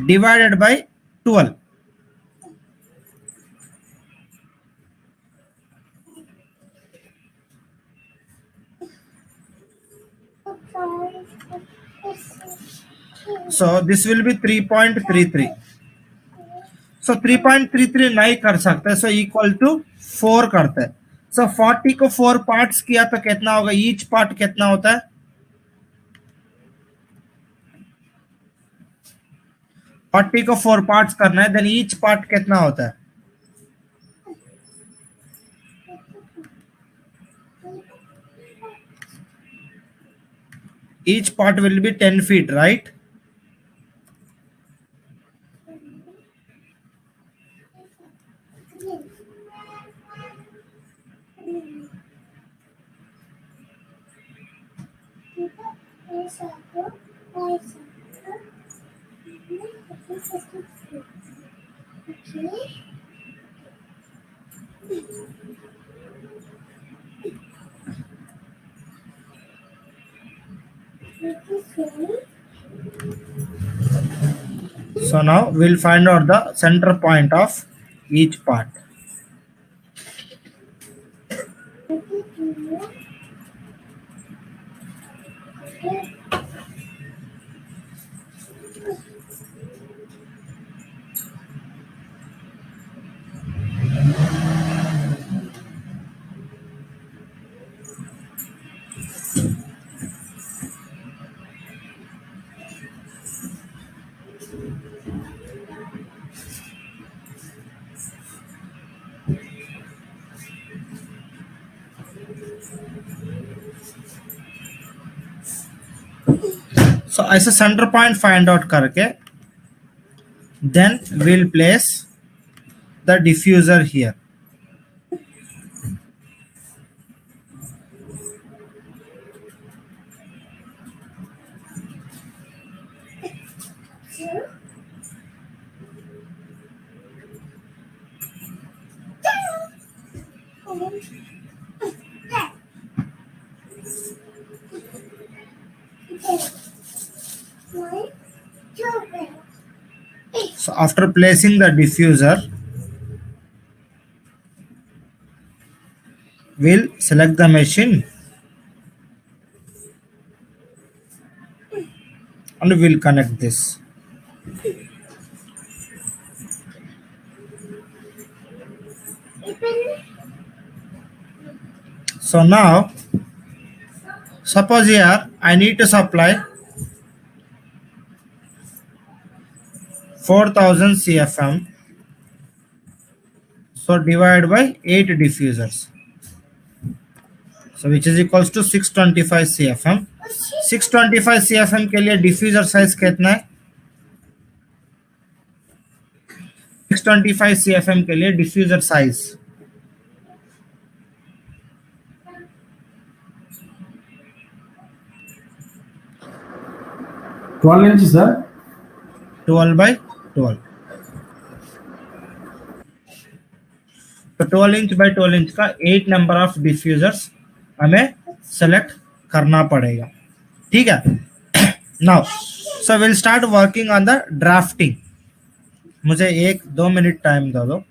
divided by 12. So this will be 3.33. So 3.33 नहीं कर सकते, so equal to 4 करते हैं. So 40 को 4 पार्ट्स किया तो कितना होगा? ईच पार्ट कितना होता है? 40 को 4 पार्ट्स करना है, देन ईच पार्ट कितना होता है? Each part will be 10 feet, right? So now we'll find out the center point of each part. So ऐसे center point find out करके then we'll place the diffuser here. So after placing the diffuser, we'll select the machine and we'll connect this. So now suppose here I need to supply 4000 CFM. So divide by 8 diffusers. So which is equals to 625 CFM. 625 CFM के लिए diffuser size कितना है? 625 CFM के लिए diffuser size 12 inch sir. 12 by 12. तो 12 inch by 12 inch का 8 number of diffusers हमें select करना पड़ेगा. ठीक है. Now so will start working on the drafting. मुझे 1-2 मिनट टाइम दे दो.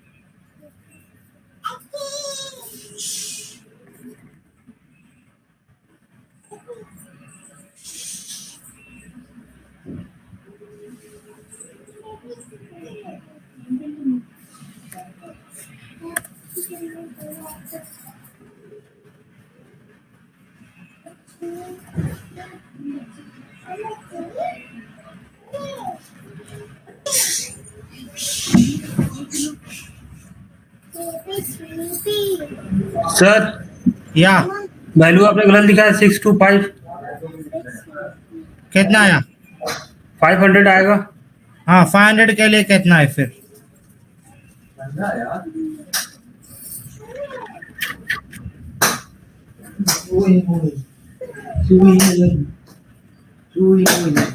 सर या वैल्यू आपने गलत लिखा है 625. कितना आया? 500 आएगा. हाँ 500 के लिए कितना है फिर?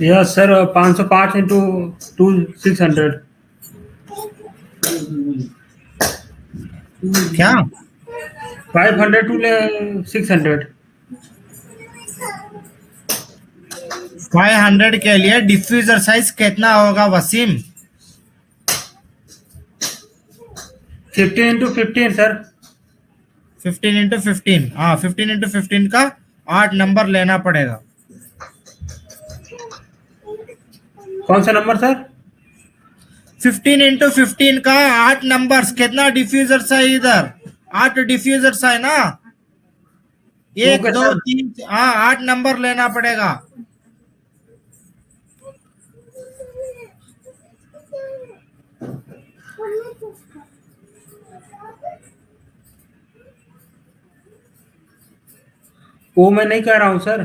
Yes sir 505 into 2 600. क्या 500 टू 600. 500 के लिए डिफ्यूजर साइज कितना होगा वसीम? 15 into 15 sir. 15 into 15, हाँ 15 into 15 का 8 नंबर लेना पड़ेगा। कौन सा नंबर सर? 15 into 15 का 8 नंबर्स, कितना डिफ्यूजर्स है इधर? 8 डिफ्यूजर्स है ना, एक ओके दो सर। तीन, हाँ 8 नंबर लेना पड़ेगा। वो मैं नहीं कह रहा हूँ सर।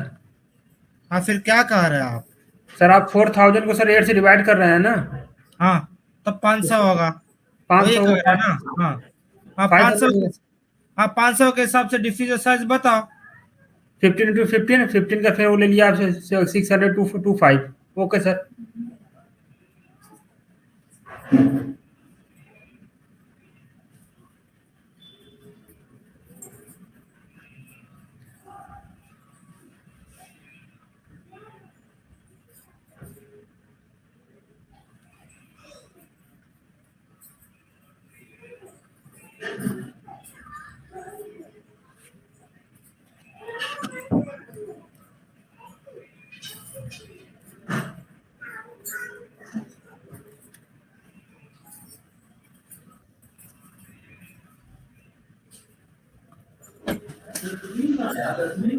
हाँ फिर क्या कह रहे हैं आप? सर आप 4000 को सर 8 से डिवाइड कर रहे हैं ना? हाँ तब 500 होगा, वही 500 कह को रहे हैं ना। हाँ हाँ 500 के, 500। हाँ 500 के हिसाब से डिफ्यूजर साइज बताओ। 15 into 15 का फिर वो ले लिया आपसे 600 टू 5। Okay sir.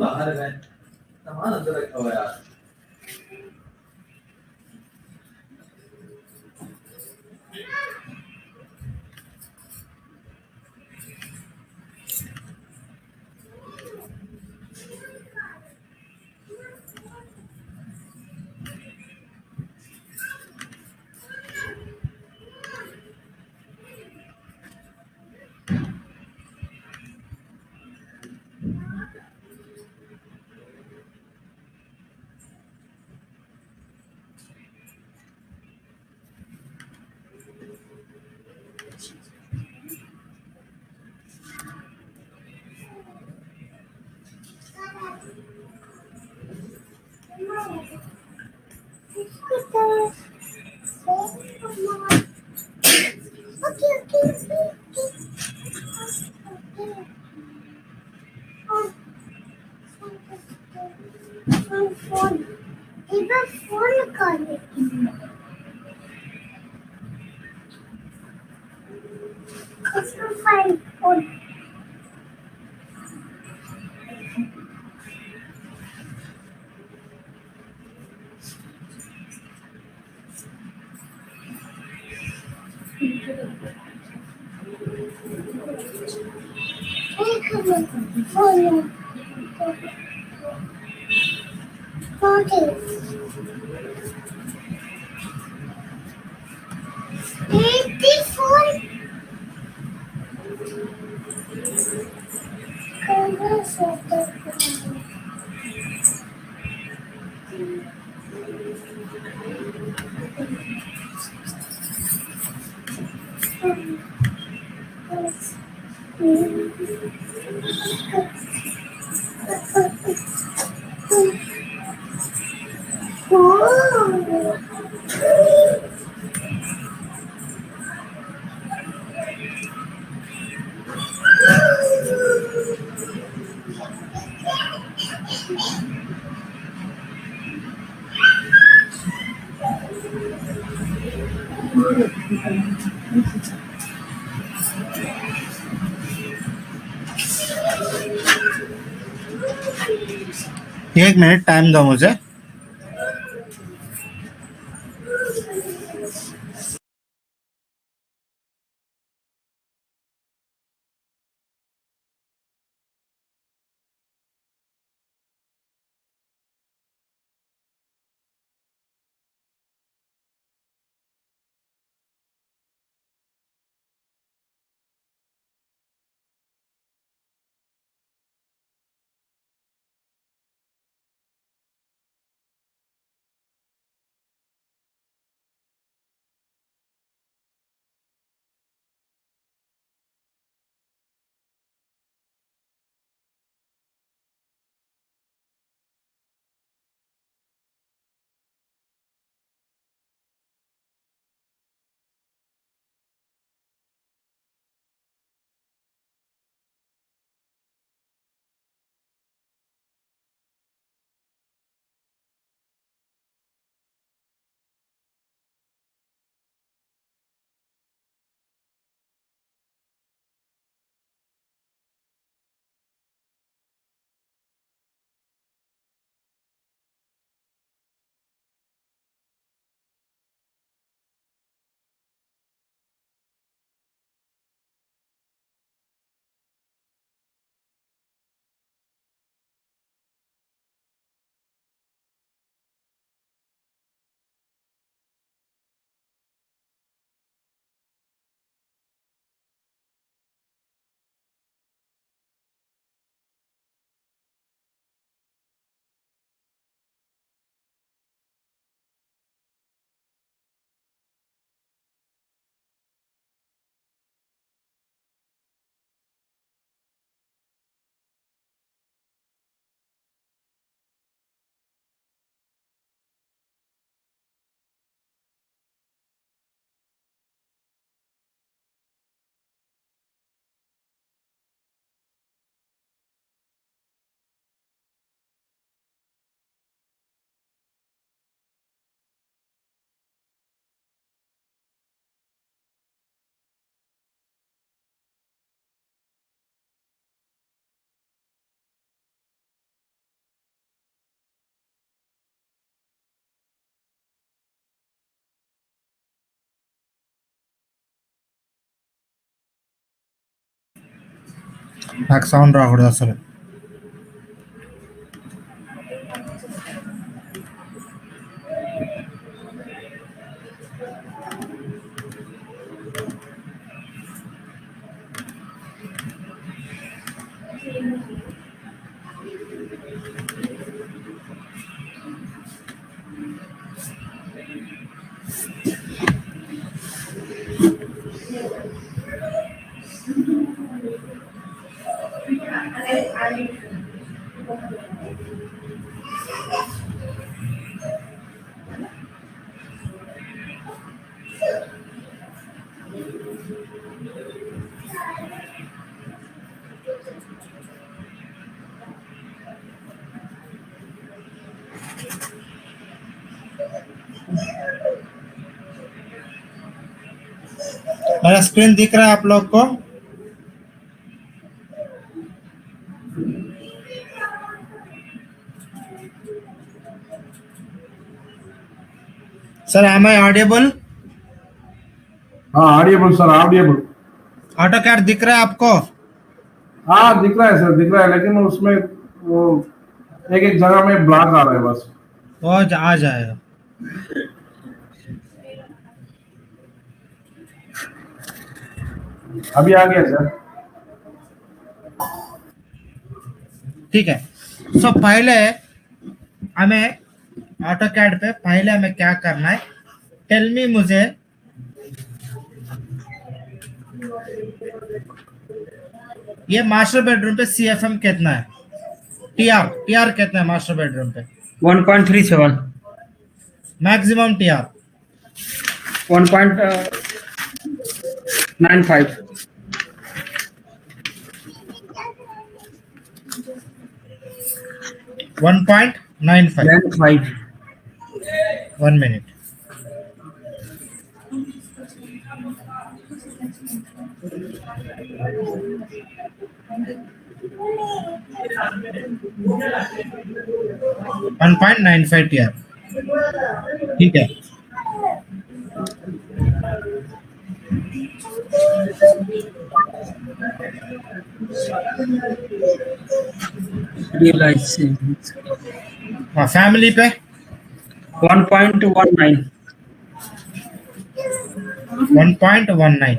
बाहर गए, सामान अंदर रखा हुआ है यार। एक मिनट टाइम दो मुझे। నాకు సౌండ్ రాకూడదు అసలు. मेरा स्क्रीन दिख रहा है आप लोग को? Sir am I audible? हाँ audible sir audible. AutoCAD दिख रहा है आपको? हाँ दिख रहा है सर दिख रहा है, लेकिन उसमें वो एक एक जगह में ब्लॉक आ रहा है बस। वो आ जाएगा। अभी आ गया सर। ठीक है। सो पहले हमें ऑटो कैड पे पहले हमें क्या करना है, टेल मी मुझे ये मास्टर बेडरूम पे सीएफएम कितना है, टीआर कितना है मास्टर बेडरूम पे? 1.37 maximum TR 1.95 1.95 1 minute। One point 95 TR. ठीक है। हाँ फैमिली पे 1.19 1.19।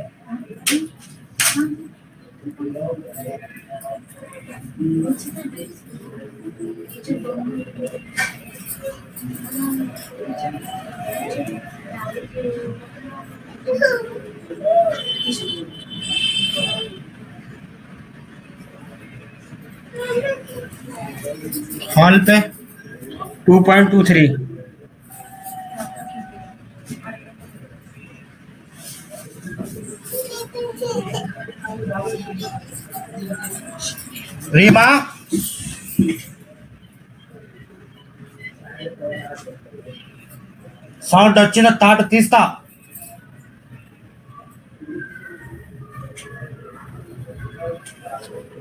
हॉल पे 2.23 రీమా సౌండ్ వచ్చిన తాట తీస్తా।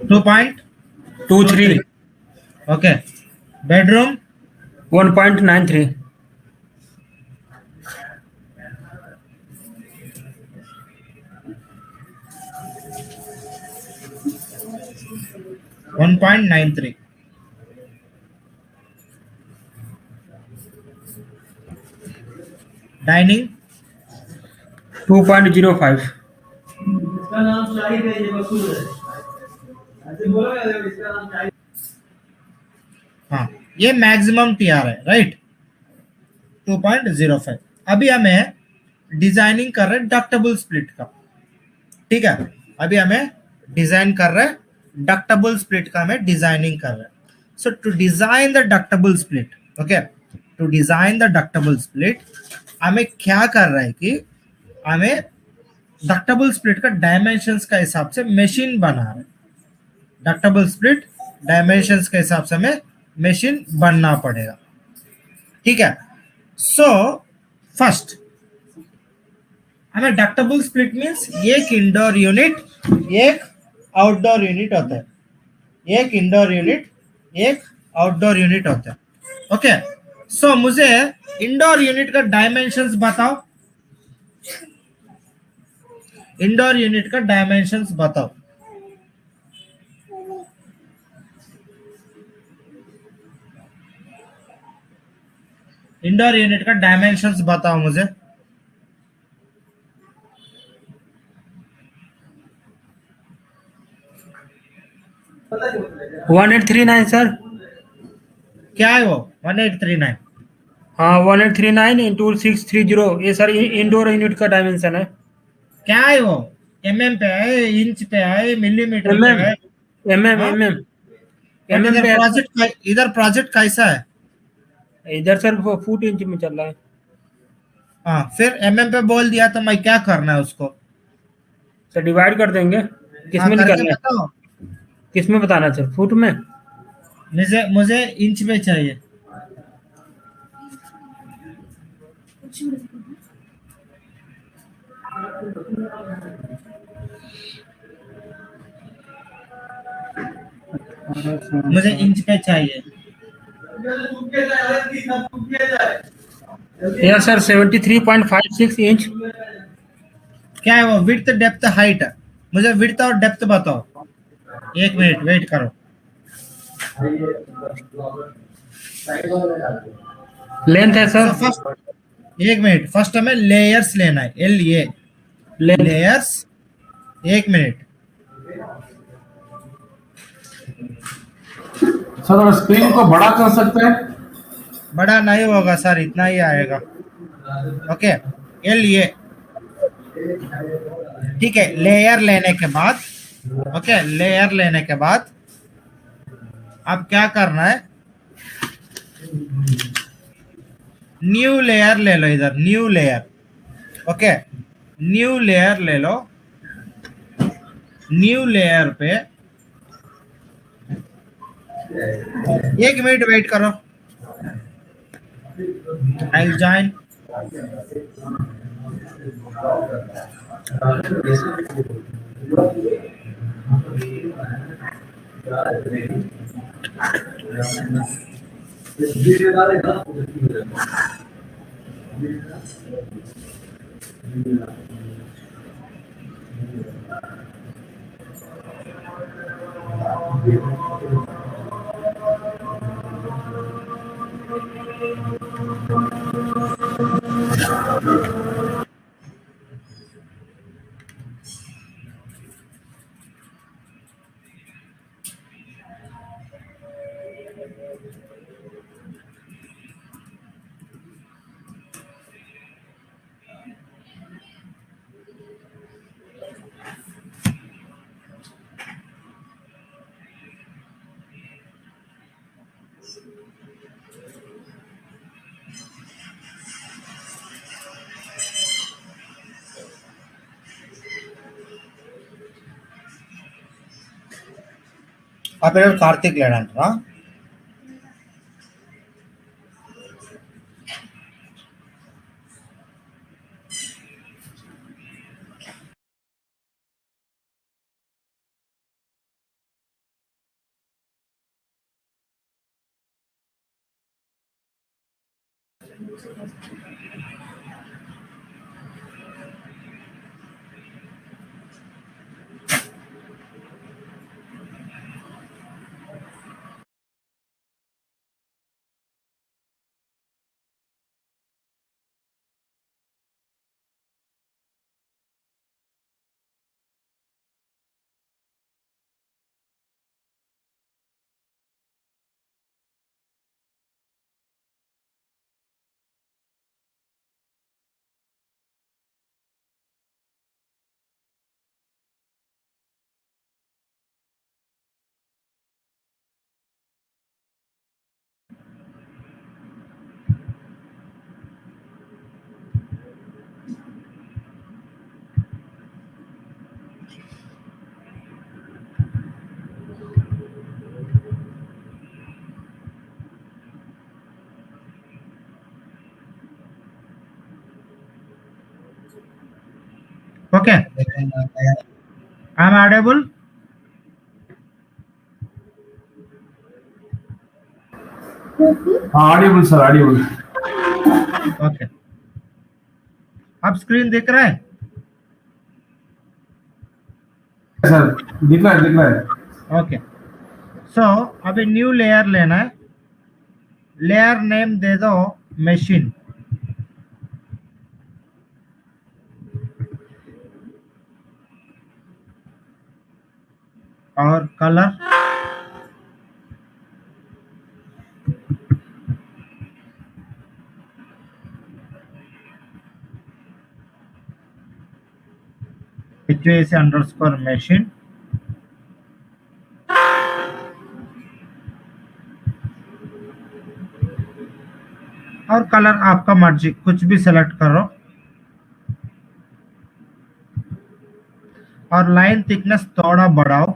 2.23 ఓకే। బెడ్రూమ్ 1.93 1.93। डाइनिंग 2.05 इसका नाम शाहिद है, ये वसूल है। ऐसे बोलो या इसका नाम शाहिद। हाँ ये मैक्सिमम टीआर है राइट 2.05। अभी हमें डिजाइनिंग कर रहे हैं डक्टेबल स्प्लिट का। ठीक है, अभी हमें डिजाइन कर रहे हैं डक्टेबल स्प्लिट का, हमें डिजाइनिंग कर रहे हैं। So to design the ductable split, okay, to design the ductable split हमें क्या कर रहा है कि हमें डक्टेबल स्प्लिट का डायमेंशंस का हिसाब से मशीन बना रहे हैं। डक्टेबल स्प्लिट डायमेंशंस के हिसाब से हमें मशीन बनना पड़ेगा। ठीक है। सो फर्स्ट हमें डक्टेबल स्प्लिट मींस एक इंडोर यूनिट एक आउटडोर यूनिट होता है, एक इंडोर यूनिट एक आउटडोर यूनिट होता है। ओके, सो मुझे इंडोर यूनिट का डायमेंशंस बताओ, इंडोर यूनिट का डायमेंशंस बताओ। इंडोर यूनिट का डायमेंशंस बताओ मुझे। पता क्यों बोलेगा? 1839 सर। क्या है वो 1839? हाँ 1839 इंटू 630, ये सर इंडोर यूनिट का डायमेंशन है। क्या है वो? एमएम पे है, इंच पे है, मिलीमीटर पे एमएम है? एमएम हाँ, एमएम बट एमएम पे है सर। इधर प्रोजेक्ट कैसा है? इधर सर फुट इंच में चल रहा है। हाँ, फिर एमएम पे बोल दिया तो मैं क्या करना है उसको? सर डिवाइड कर देंगे। किस हाँ, में करके निकलना है? बताओ। किस में बताना है सर, फुट में? मुझे मुझे इंच पे चाहिए। मुझे इंच पे चाहिए। तुम क्या जाए अलग थी, सब तुम क्या जाए यस सर 73.56 इंच। क्या है वो? Width, depth, height? मुझे विड्थ और डेप्थ बताओ। एक मिनट वेट करो। लेंथ है सो सर। फर्स्ट, एक मिनट, फर्स्ट हमें लेयर्स लेना है, एल ए लेंथ। लेयर्स। एक मिनट। सर हम स्क्रीन को बड़ा कर सकते हैं? बड़ा नहीं होगा सर, इतना ही आएगा। Okay, L A. ठीक है, लेयर लेने के बाद, ओके, लेयर लेने के बाद अब क्या करना है? न्यू लेयर ले लो, इधर new layer. Okay, new layer ले लो। न्यू लेयर पे एक मिनट वेट करो, आई ज्वाइन। ఆ పేరు కార్తీక్ లేడంటరా? Okay, I'm audible? हाँ ऑडिबल सर ऑडिबल। ओके, अब स्क्रीन दिख रहा है? सर दिख रहा है दिख रहा है। ओके, सो अभी न्यू लेयर लेना है। लेयर नेम दे दो मशीन, और कलर HVAC अंडरस्कोर मशीन, और कलर आपका मर्जी कुछ भी सेलेक्ट करो, और लाइन थिकनेस थोड़ा बढ़ाओ,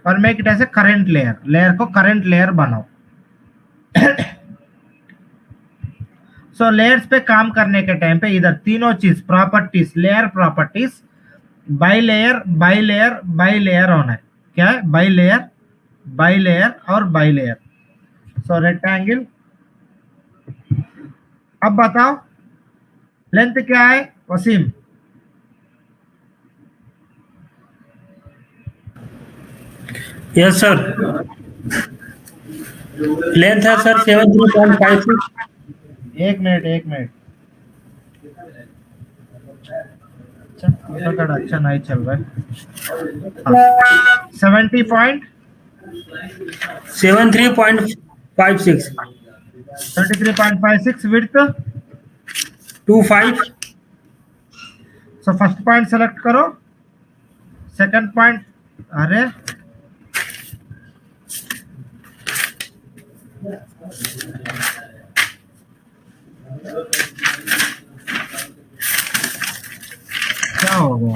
और make it as a current layer, layer को करंट लेयर बनाओ। सो लेयर्स पे काम करने के टाइम पे इधर तीनों चीज properties, layer properties, by layer by layer by layer होना है। क्या है? बाई लेयर बाई लेयर और बाई लेयर। सो रेक्टेंगल, अब बताओ लेंथ क्या है वसीम? यस सर, लेंथ है सर 73.56। एक मिनट, अच्छा अच्छा नहीं चल रहा है। 73.56 73.56 width 25। So first point select करो, सेकंड पॉइंट, अरे क्या हो गया?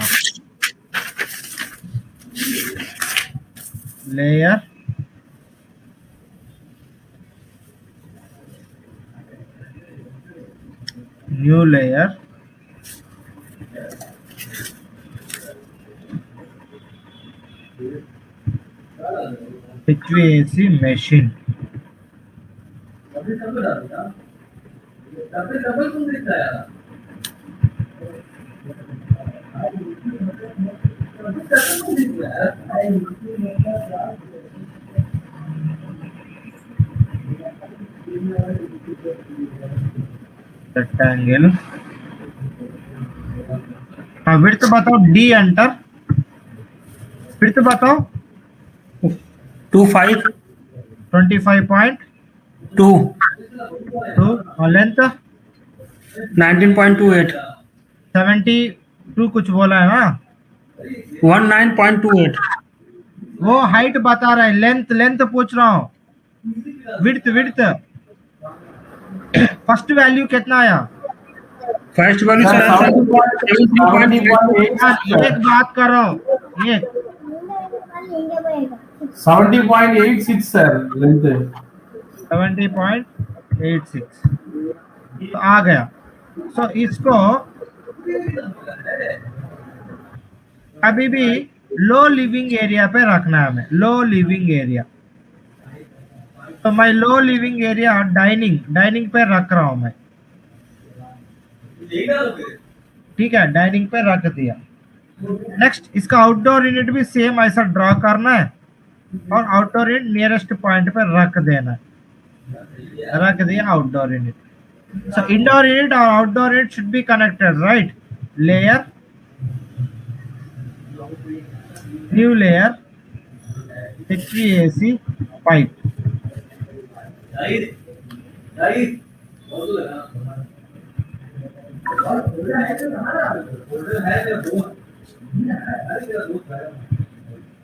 Layer, new layer, HVAC machine, double क्यों दिखता है यार? रेक्टेंगल, हाँ विड्थ बताओ, डी एंटर, विड्थ बताओ 25.2 और लेंथ 19.28। 72 कुछ बोला है ना? 19.28। वो हाइट बता रहा है, लेंथ पूछ रहा हूँ। विड्थ फर्स्ट वैल्यू कितना आया? First value sir 73.8। एक बात करो, ये 70.86 सर लेंथ है। 70.86 तो आ गया। सो इसको अभी भी लो लिविंग एरिया पे रखना है हमें, लो लिविंग एरिया। तो मैं लो लिविंग एरिया डाइनिंग पे रख रहा हूं मैं, ठीक है, डाइनिंग पे रख दिया। नेक्स्ट इसका आउटडोर यूनिट भी सेम ऐसा ड्रॉ करना है, और आउटडोर यूनिट नियरेस्ट पॉइंट पे रख देना है, रख दिया आउटडोर यूनिट। सो इंडोर यूनिट और outdoor unit should be connected, right? Layer, new layer, HVAC pipe,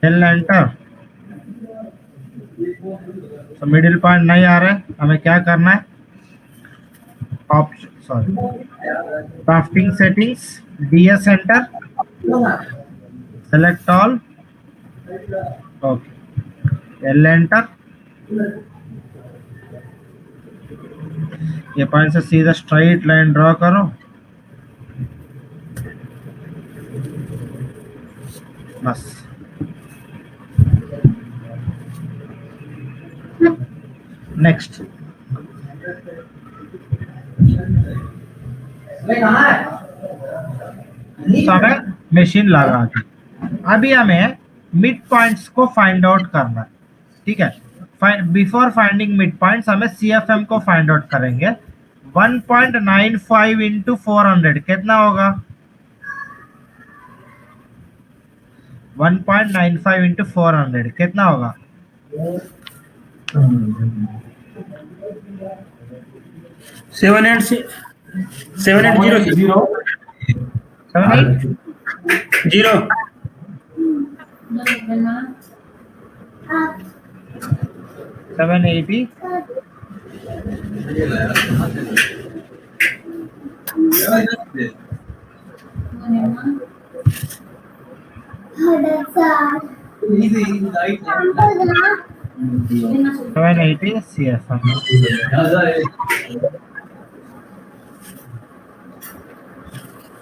L enter. तो मिडिल पॉइंट नहीं आ रहा है, हमें क्या करना है? Option, sorry, drafting settings, DS enter, select all, okay, L enter. ये पॉइंट से सीधा स्ट्राइट लाइन ड्रॉ करो, बस। नेक्स्ट, हमें मशीन लगा दी। अभी हमें मिड पॉइंट्स को फाइंड आउट करना है, ठीक है। बिफोर फाइंडिंग मिड पॉइंट्स हमें CFM को फाइंड आउट करेंगे। 1.95 इंटू 400 कितना होगा? 1.95 इंटू 400 कितना होगा? 780 0 0 780 780 CFM।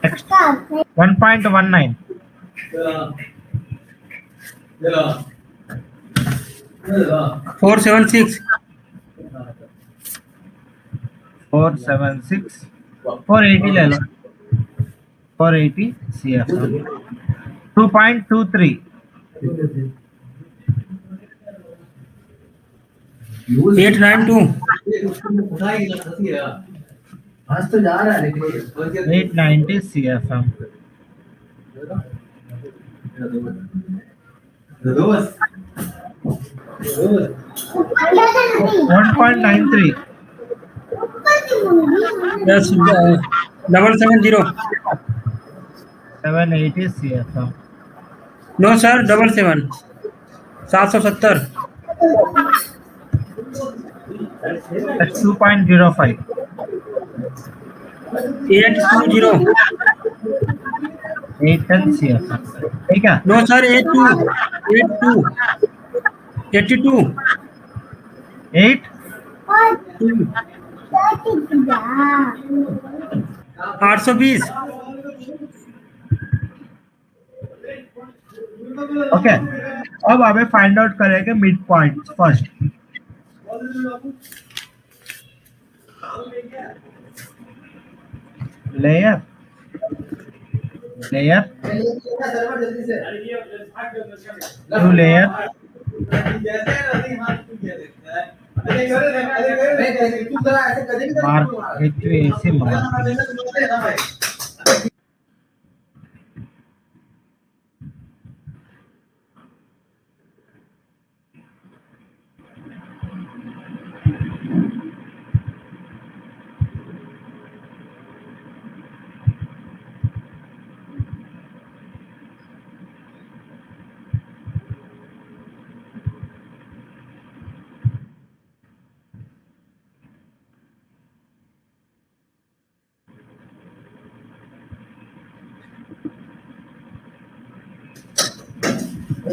Next 1.19 476 476 480 ले लो, 480 CFM। 2.23 892 आज तो जा रहा है लेकिन 890 CFM। दोस्त 1.93 yes 770 780 CFM। No sir 77 770 That's 2.05 820 810 CFM, ठीक है। No sir 82 82 8 820 okay. अब हमें फाइंड आउट करेंगे mid point first. Layer layer to layer mark HVAC mark.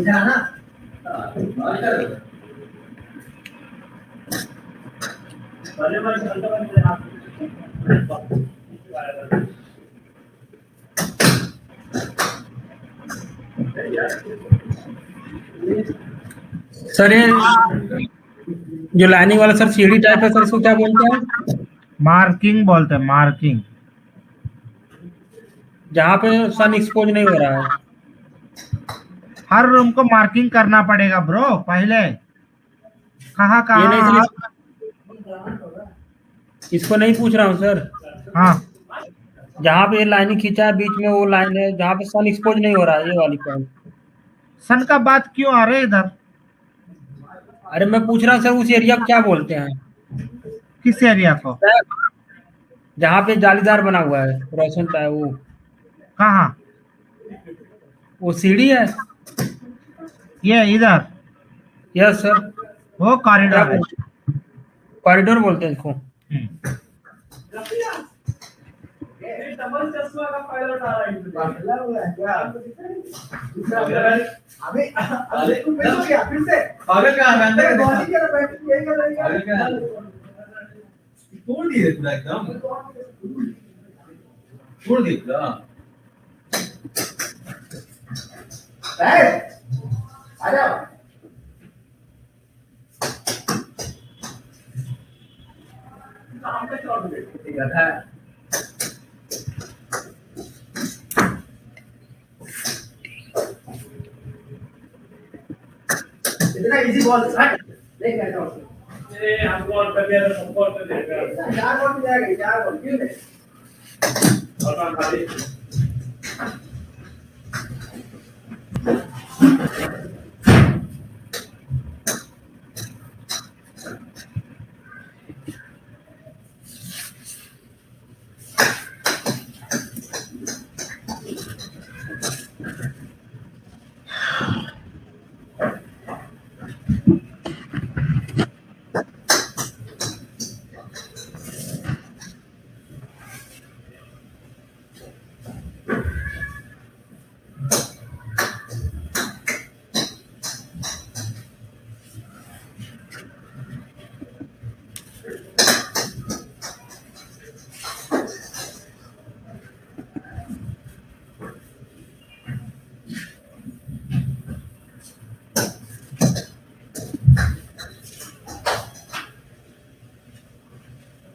जाना सर ये जो लाइनिंग वाला सर सीढ़ी टाइप है सर इसको क्या बोलते हैं? मार्किंग बोलते हैं, मार्किंग। जहाँ पे सन एक्सपोज नहीं हो रहा है। हर रूम को मार्किंग करना पड़ेगा ब्रो पहले। कहाँ ये नहीं कहाँ? सर इसको नहीं पूछ रहा हूँ सर। हाँ जहाँ पे ये लाइनिंग खींचा है बीच में वो लाइन है जहाँ पे सन एक्सपोज नहीं हो रहा है, ये वाली पॉइंट। सन का बात क्यों आ रहा है इधर? अरे मैं पूछ रहा हूँ सर उस एरिया को क्या बोलते हैं? किस एरिया को? जहाँ पे जालीदार बना हुआ है रोशन का है वो। कहाँ? वो सीढ़ी है। ये इधर? Yes sir. वो कॉरिडोर है। कॉरिडोर बोलते हैं इसको। डबल चश्मा का फायदा उठा रहा है क्या? अबे अरे क्या फिर से पागल का अंदर बॉडी के बैठ के कर रही है। तोड़ दिए पूरा एकदम तोड़ दिया आ जाओ। काम पे चल रहा है। इतना इजी बॉल हट लेके आता हूं ये हमको और कर दिया तो हमको और कर देगा चार बॉल मिल जाएगा चार बॉल क्यों नहीं और काम खाली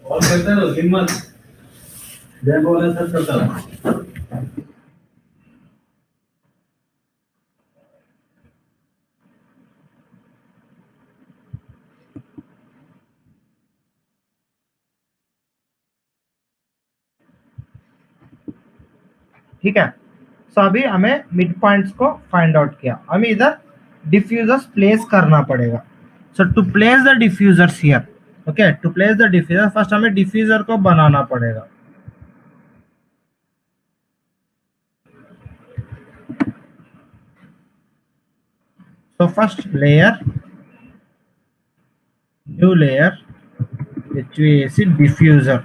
और करता रहो हिम्मत जय बोला सब करता रहो ठीक है। सो अभी हमें मिड पॉइंट्स को फाइंड आउट किया, हमें इधर डिफ्यूजर्स प्लेस करना पड़ेगा। So to place the diffusers here, okay, to place the diffuser first हमें डिफ्यूजर को बनाना पड़ेगा। So first layer, new layer, HVAC diffuser.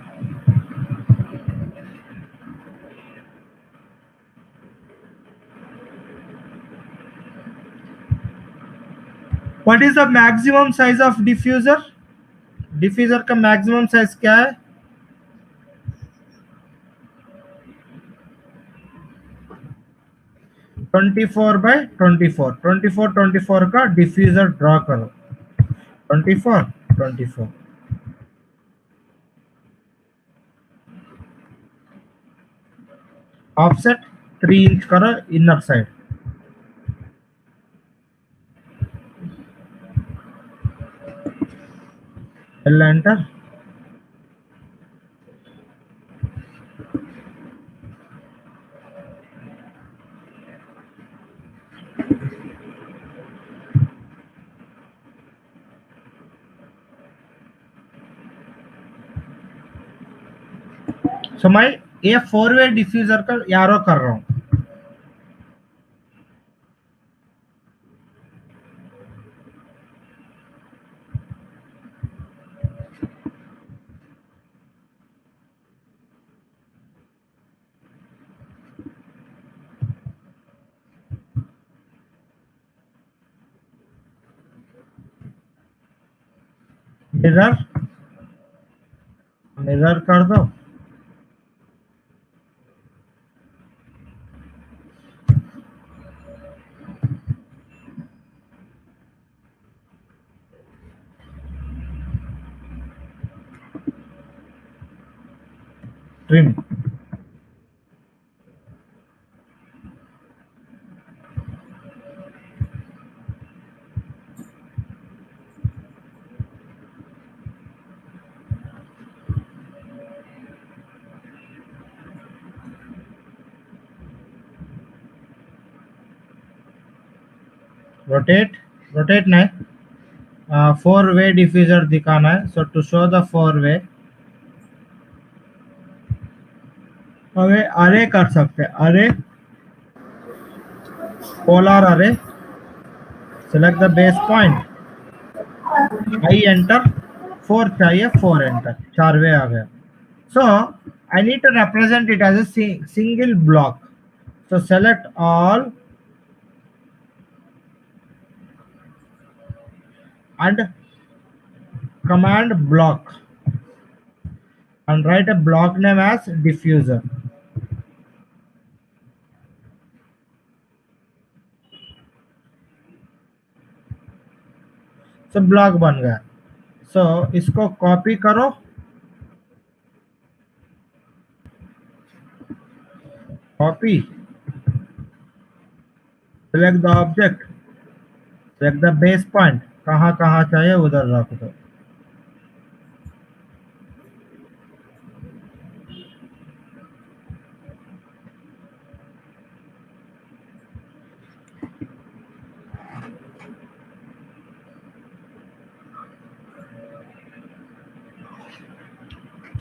What is the maximum size of diffuser? Diffuser का maximum size क्या है? (24 by 24). 24 का diffuser draw करो। 24 offset 3 inch करो इनर साइड। एंटर। सो मैं ये 4-वे डिफ्यूजर का यारो कर रहा हूं। मिरर कर दो। ट्रिम। रोटेट नहीं, 4-वे डिफ्यूजर दिखाना है। सो टू शो द 4-वे हमें अरे कर सकते हैं। Array, polar array, select the base point, I enter, 4 चाहिए, 4 एंटर, 4-वे आ गया। So I need to represent it as a single block. So select all and command block and write a block name as diffuser. So block बन गया। सो इसको copy करो, copy, select the object, रख the base point, कहाँ कहाँ चाहिए उधर रख दो।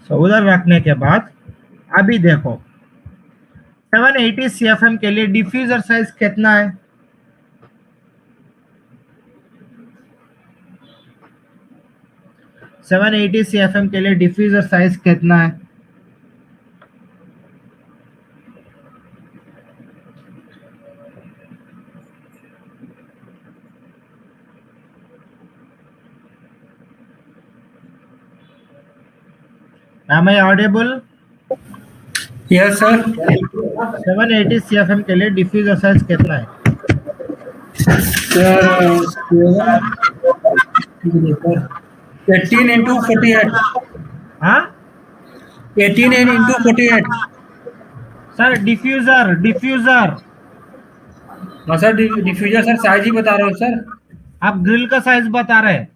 तो उधर रखने के बाद अभी देखो 780 CFM के लिए डिफ्यूजर साइज कितना है? सेवन 780 CFM के लिए डिफ्यूजर साइज कितना है? Am I audible? Yes sir. 780 CFM के लिए डिफ्यूजर साइज कितना है? Sir 18 into 48। हाँ 18 into 48। सर डिफ्यूजर हाँ सर डिफ्यूजर सर साइज ही बता रहा हूँ सर। आप ग्रिल का साइज बता रहे हैं।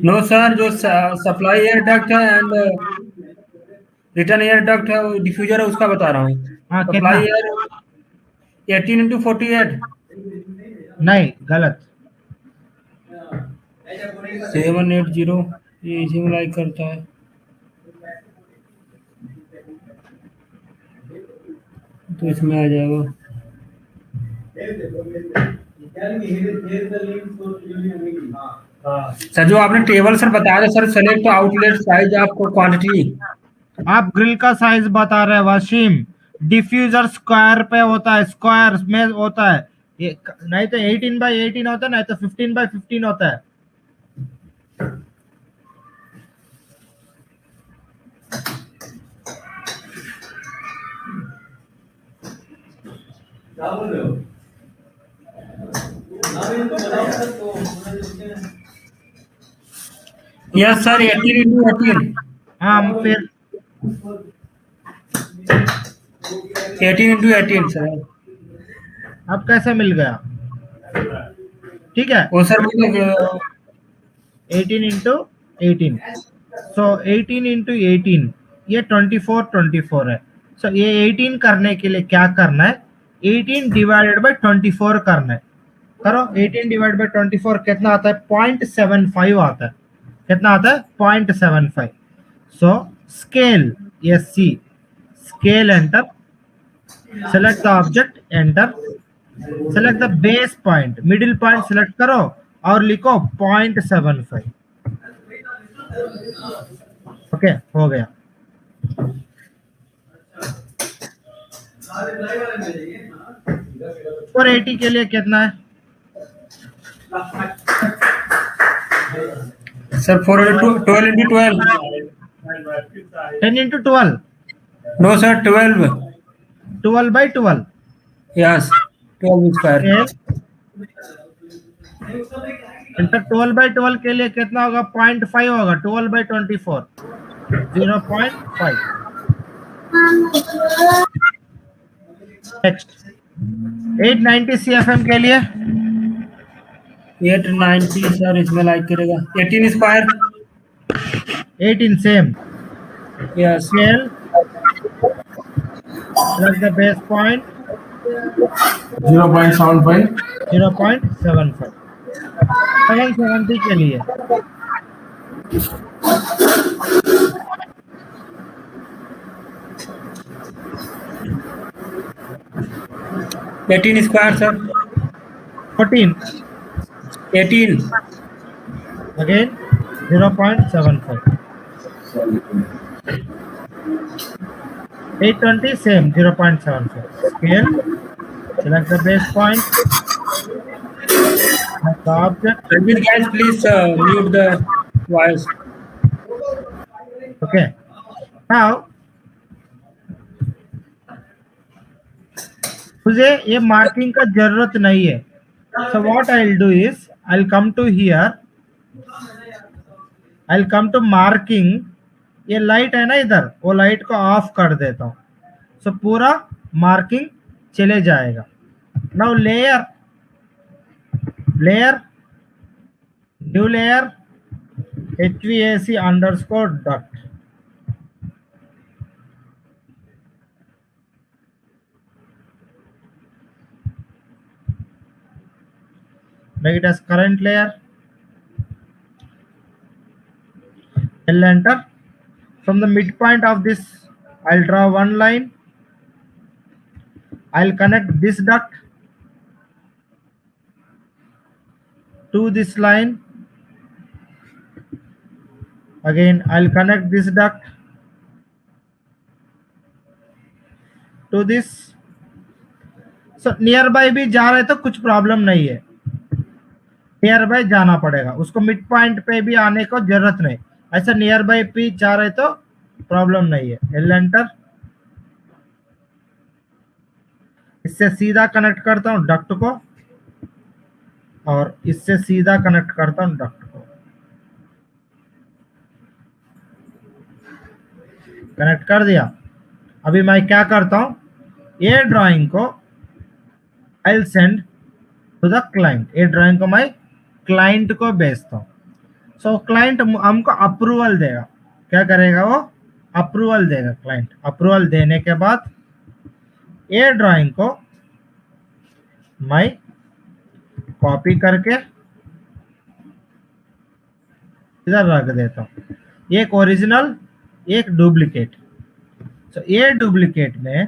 नो सर, जो सप्लाई एयर डक्ट है एंड रिटर्न एयर डक्ट है वो डिफ्यूजर है उसका बता रहा हूँ। हाँ सप्लाई कितना? Air 18 into 48। नहीं गलत। 780 ये इसी में लाइक करता है। तो इसमें आ जाएगा सर जो आपने टेबल सर बताया था सर, सेलेक्ट आउटलेट साइज आपको क्वांटिटी। आप ग्रिल का साइज बता रहे हैं वसीम। डिफ्यूजर स्क्वायर पे होता है, स्क्वायर में होता है ये, नहीं तो 18x18 होता है, नहीं तो 15x15 होता है। क्या बोल रहे हो? Yes sir 18 into 18। हाँ फिर 18 into 18 सर। अब कैसे मिल गया? ठीक है वो सर मतलब 18 into 18, सो 18 into 18 ये 24 है। सो ये 18 करने के लिए क्या करना है? 18 डिवाइडेड बाय 24 करना है। करो 18 डिवाइड बाय 24 कितना आता है? 0.75 आता है। कितना आता है? 0.75। So scale SC, scale enter, select the object enter, select the base point, middle point select करो और लिखो 0.75। ओके हो गया। 480 के लिए कितना है? Sir 12 into 12। 10 into 12, no sir 12। 12 by 12। Yes 12 square. Into 12 by 12 के लिए कितना होगा? 0.5 होगा। 12 by 24 0.5। नेक्स्ट 890 CFM के लिए 890 सर इसमें लाइक करेगा 18 square. 18 same yes scale, select the base point 0.75। 0.75। 770 के लिए 18 square sir. 14 18 again 0.75। 820 same 0.75 scale, select the base point, select the object. guys please mute the voice। Okay, now मुझे ये marking का जरूरत नहीं है। So what I'll do is I'll come to here, I'll come to marking। ये light है ना इधर, वो लाइट को ऑफ कर देता हूँ। सो पूरा मार्किंग चले जाएगा। Now layer new layer HVAC underscore duct, make it as current layer, L enter. From the midpoint of this I'll draw one line, I'll connect this duct to this line, again I'll connect this duct to this. So near by भी जा रहे तो कुछ problem नहीं है, near by जाना पड़ेगा उसको, मिड पॉइंट पे भी आने को जरूरत नहीं, ऐसा नियर बाय भी जा रहे तो प्रॉब्लम नहीं है। एल एंटर, इससे सीधा कनेक्ट करता हूं डक्ट को और इससे सीधा कनेक्ट करता हूं डक्ट को, कनेक्ट कर दिया। अभी मैं क्या करता हूं, ये ड्राइंग को I will send to the client, ये ड्राइंग को मैं क्लाइंट को भेजता हूं। सो क्लाइंट हमको अप्रूवल देगा, क्या करेगा वो, अप्रूवल देगा क्लाइंट। अप्रूवल देने के बाद ये ड्राइंग को मैं कॉपी करके इधर रख देता हूं, एक ओरिजिनल एक डुप्लीकेट। तो ये डुप्लीकेट में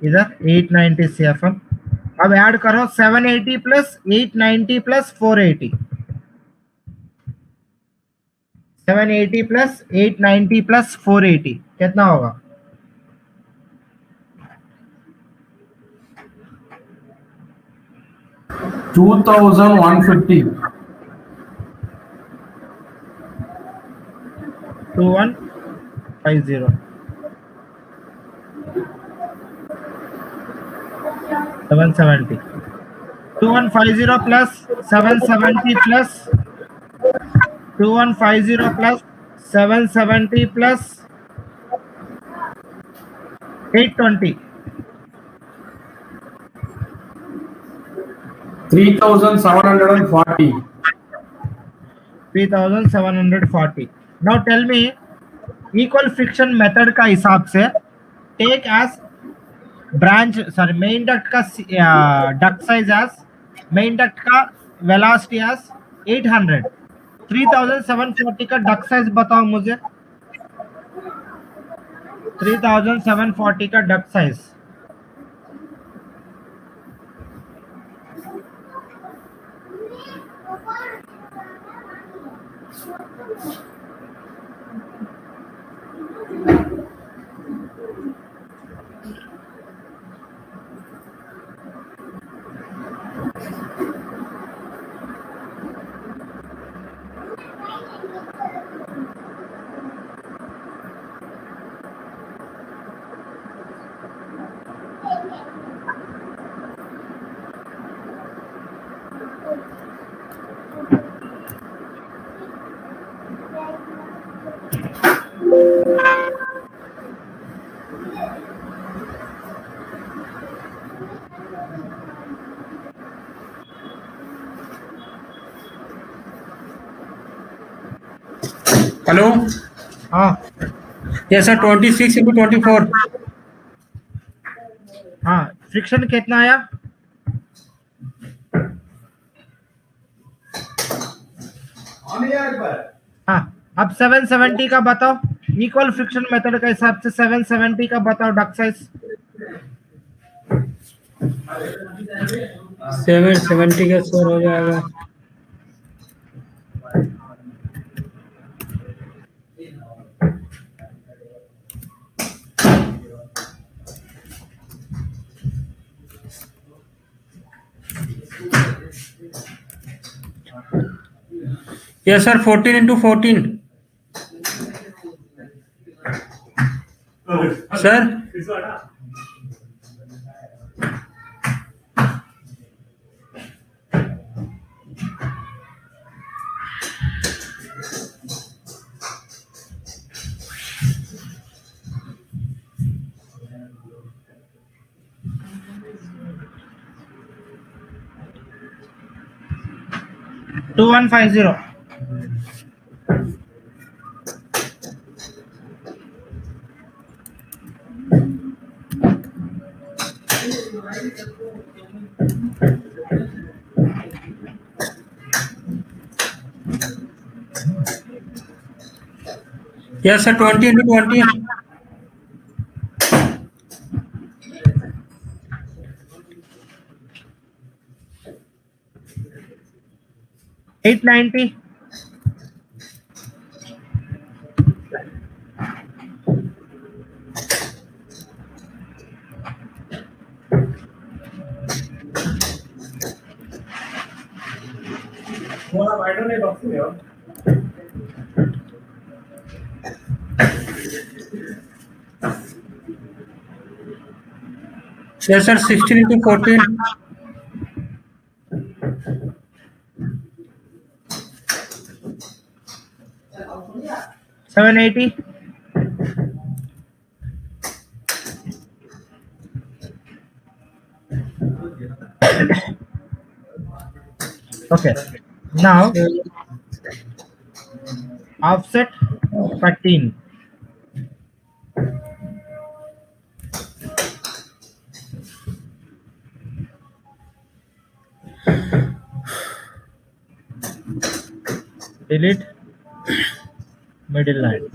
इधर 890 CFM। अब ऐड करो 780 प्लस 890 प्लस 480, 780 प्लस 890 प्लस 480 कितना होगा, 2150। 2150 770 2150 plus 770 plus 2150 plus 770 plus 820 3740। 3740। Now tell me, equal friction method का हिसाब से take as branch sorry main duct का duct size as main duct का वेलोसिटी एज 800। 3740 का डक्ट साइज बताओ मुझे। 3740 का डक साइज। हेलो। हाँ यस सर, 26 into 24। हाँ, फ्रिक्शन कितना आया? हाँ, अब 770 का बताओ, इक्वल फ्रिक्शन मेथड के हिसाब से 770 का बताओ डक साइज। 770 का सर हो जाएगा yes sir, 14 into 14 sir. To 2150। Yes sir, 20 into 20 890। Yes sir, 16 into 14 780। Okay, now offset 13। delete middle line।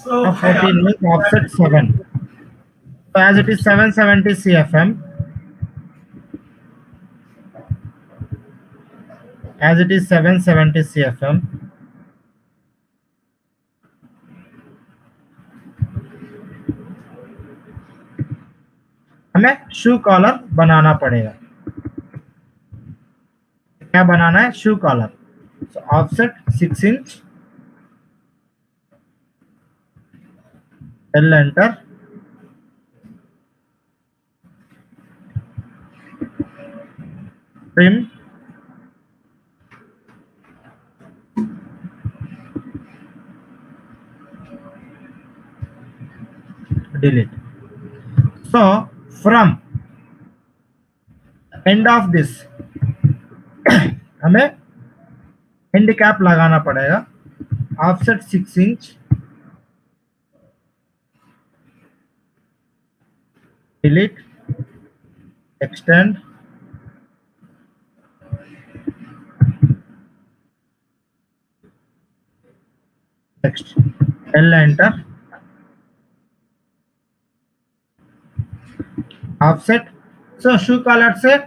Now 14 means offset 7, so as it is 770 CFM, as it is 770 CFM, हमें शू collar बनाना पड़ेगा। क्या बनाना है? शू collar. so offset 6 inch, L enter, trim, delete। so from end of this हमें and cap लगाना पड़ेगा। Offset 6 inch, delete, extend, Next, L enter. Offset. So shoe collar से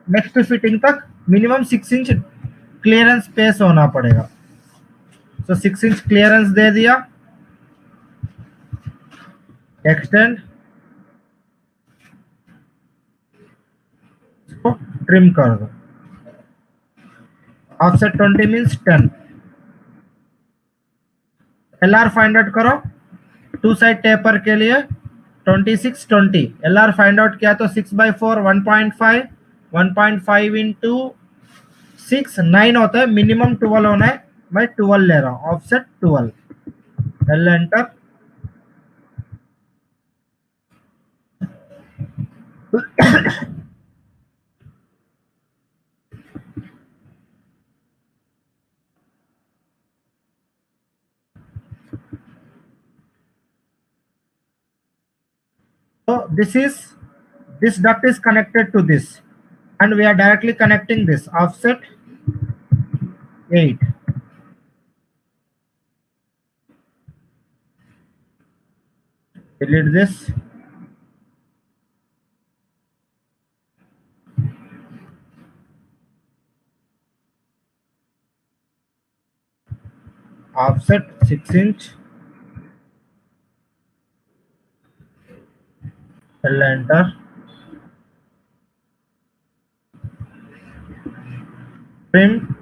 next fitting तक minimum 6 inch clearance space होना पड़ेगा. So 6 inch clearance दे दिया. Extend. इसको trim कर दो. Offset 20 means 10. LR find out करो. टू साइड टेपर के लिए 26 20. LR फाइंड आउट किया तो 6/4 1.5 1.5 इंटू 6 9 होता है. मिनिमम 12 होना है. मैं 12 ले रहा हूँ. Offset 12. L enter. So this duct is connected to this, and we are directly connecting this. Offset 8. Delete this. Offset 6 inch. L enter. Trim.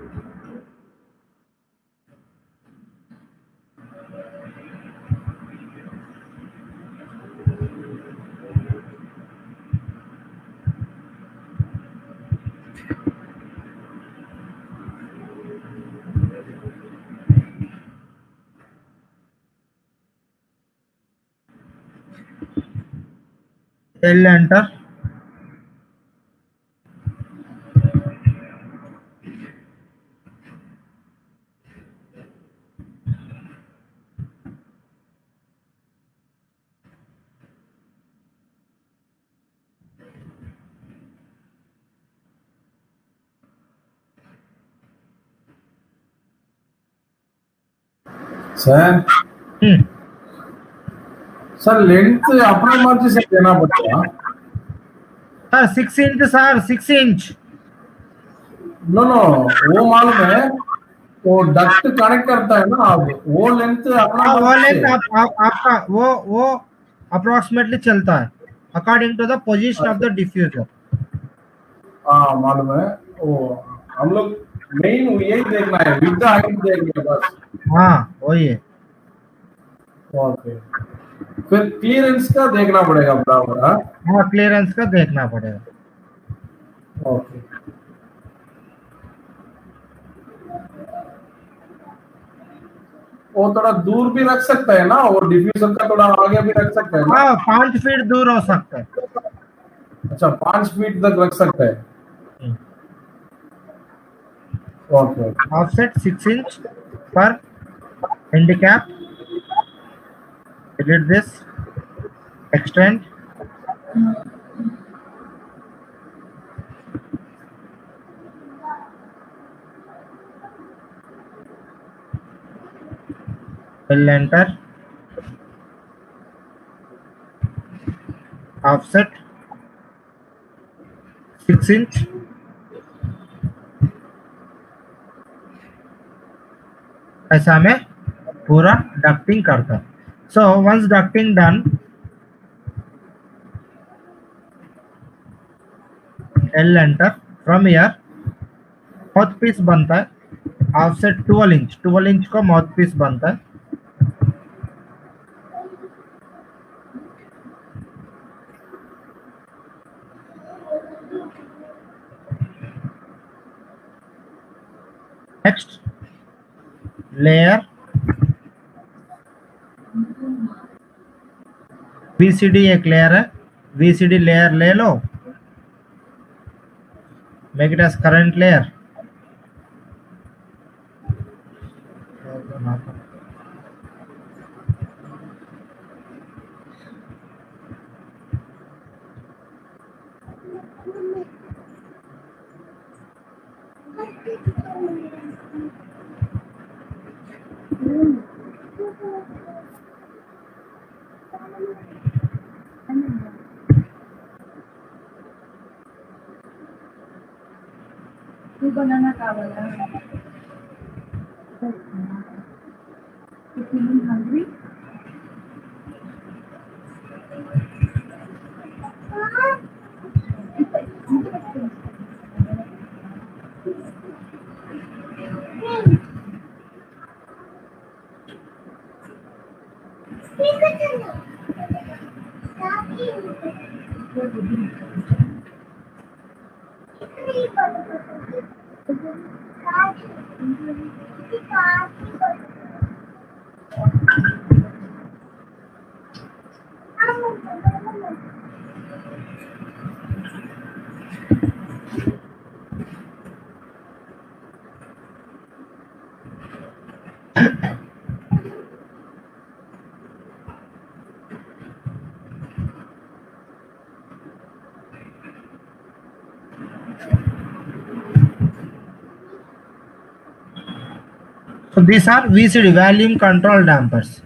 L enter. Sir sir length अपने मर्जी से देना पड़ेगा. Sir 6 inch sir 6 inch. No no वो मालूम है. वो duct connect करता है ना, अब वो लेंथ अपना वो मर्जी लेंथ से. आपका वो अप्रोक्सीमेटली चलता है according to the position of the diffuser. हाँ मालूम है. वो हम लोग मेन यही देखना है, विद द हाइट देखनी है बस. हाँ वही है. ओके. फिर क्लियरेंस का देखना पड़ेगा बराबर. हाँ क्लियरेंस का देखना पड़ेगा. ओके. वो थोड़ा दूर भी रख सकता है ना, वो डिफ्यूजर का थोड़ा आगे भी रख सकता है ना. हाँ 5 फीट दूर हो सकता है. अच्छा 5 फीट तक रख सकता है. ओके. ऑफसेट 6 इंच पर handicap. Delete this. Extend. L enter. Offset 6 inch. ऐसा में पूरा डक्टिंग करता है. So once ducting done, L enter. From here mouth piece बनता है. ऑफसेट 12 इंच का माउथ पीस बनता है. नेक्स्ट लेयर VCD एक लेयर है. VCD लेयर ले लो. Make it as current layer. 2 banana కావాలా? You feeling hungry? So these are VCD, volume control dampers.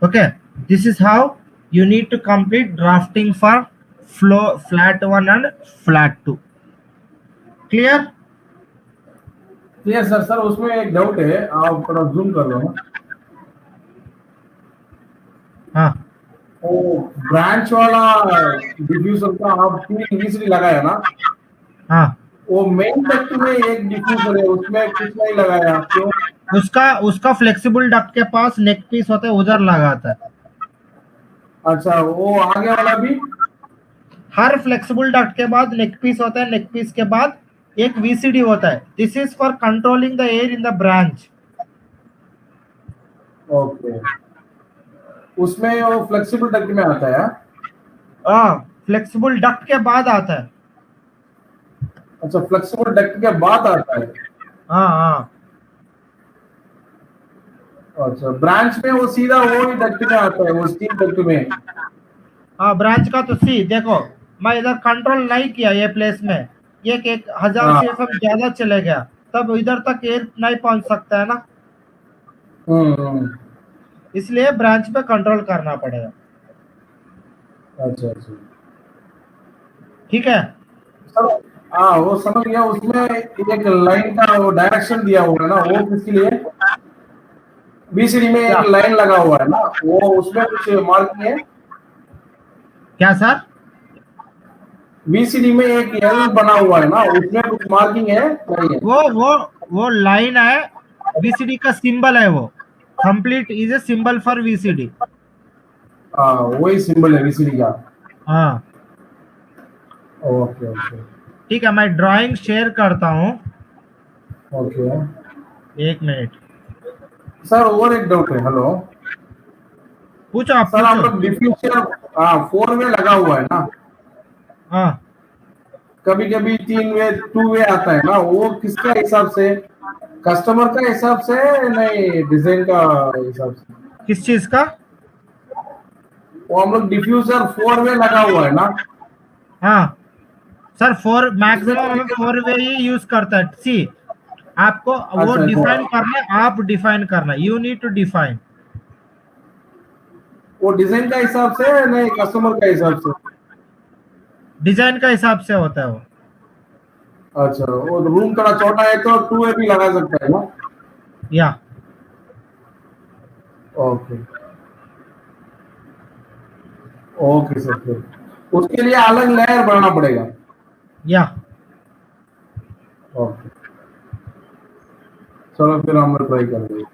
Okay, this is how you need to complete drafting for flow flat 1 and flat 2. Clear? Clear sir. Sir उसमें एक doubt है, आप थोड़ा zoom कर लो ना। हाँ वो ब्रांच वाला डिफ्यूजर का आप 3 वीसीडी लगाया ना, हाँ, वो मेन डक्ट में एक डिफ्यूजर है, उसमें कुछ नहीं लगाया, क्यों? उसका फ्लेक्सिबल डक्ट के पास नेक पीस होता है, उधर लगाता है। अच्छा, वो आगे वाला भी? हर फ्लेक्सिबल डक्ट के बाद नेक पीस होता है, नेक पीस के बाद एक वीसीडी होता है। This is for controlling the air in the branch. Okay, उसमें वो फ्लेक्सिबल डक्ट में आता है? हाँ, फ्लेक्सिबल डक्ट के बाद आता है। अच्छा, फ्लेक्सिबल डक्ट के बाद आता है। हाँ हाँ, अच्छा, ब्रांच में वो सीधा वो ही डक्ट में आता है, वो स्टील डक्ट में। हाँ ब्रांच का तो सी देखो, मैं इधर कंट्रोल नहीं किया ये प्लेस में, एक 1000 हाँ। CFM ज्यादा चले गया, तब इधर तक एयर नहीं पहुंच सकता है ना, इसलिए ब्रांच पे कंट्रोल करना पड़ेगा। अच्छा अच्छा, ठीक है सर। हाँ, वो समझ गया। उसमें एक लाइन का वो डायरेक्शन दिया हुआ है ना, वो किसके लिए? बीसीडी में क्या? एक लाइन लगा हुआ है ना, वो उसमें कुछ मार्किंग है? क्या सर? बीसीडी में एक एल बना हुआ है ना, उसमें कुछ मार्किंग है नहीं है? वो लाइन है, वीसीडी का सिंबल है, वो complete is a symbol for VCD. हाँ, वही सिंबल है बीसीडी का। हाँ ओके ओके ठीक है, मैं ड्राइंग शेयर करता हूँ, ओके। 1 मिनट। सर और एक डाउट है। हेलो पूछो आप, सर, हम पूछो। लोग डिफ्यूजर 4 वे लगा हुआ है ना, हाँ, कभी कभी 3 वे 2 वे आता है ना, वो किसके हिसाब से? कस्टमर का हिसाब से, नहीं डिजाइन का हिसाब से? किस चीज का? वो हम लोग डिफ्यूजर 4 वे लगा हुआ है ना, हाँ सर, 4 इसमें मैक्सिमम हमें कभी 4 वे ही यूज करता है। सी आपको वो अच्छा डिफाइन अच्छा, करना है, आप डिफाइन करना, यू नीड टू डिफाइन। वो डिजाइन का हिसाब से, नहीं कस्टमर का हिसाब से? डिजाइन का हिसाब से होता है वो। अच्छा, वो रूम थोड़ा छोटा है तो 2 वे भी लगा सकता है ना? या ओके ओके सर, फिर उसके लिए अलग लेयर बनाना पड़ेगा। या ओके, चलो फिर हम लोग ट्राई करेंगे।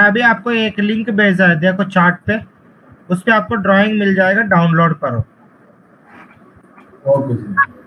मैं अभी आपको एक लिंक भेजा है, देखो चार्ट पे, उस पे आपको ड्राइंग मिल जाएगा, डाउनलोड करो। ओके जी।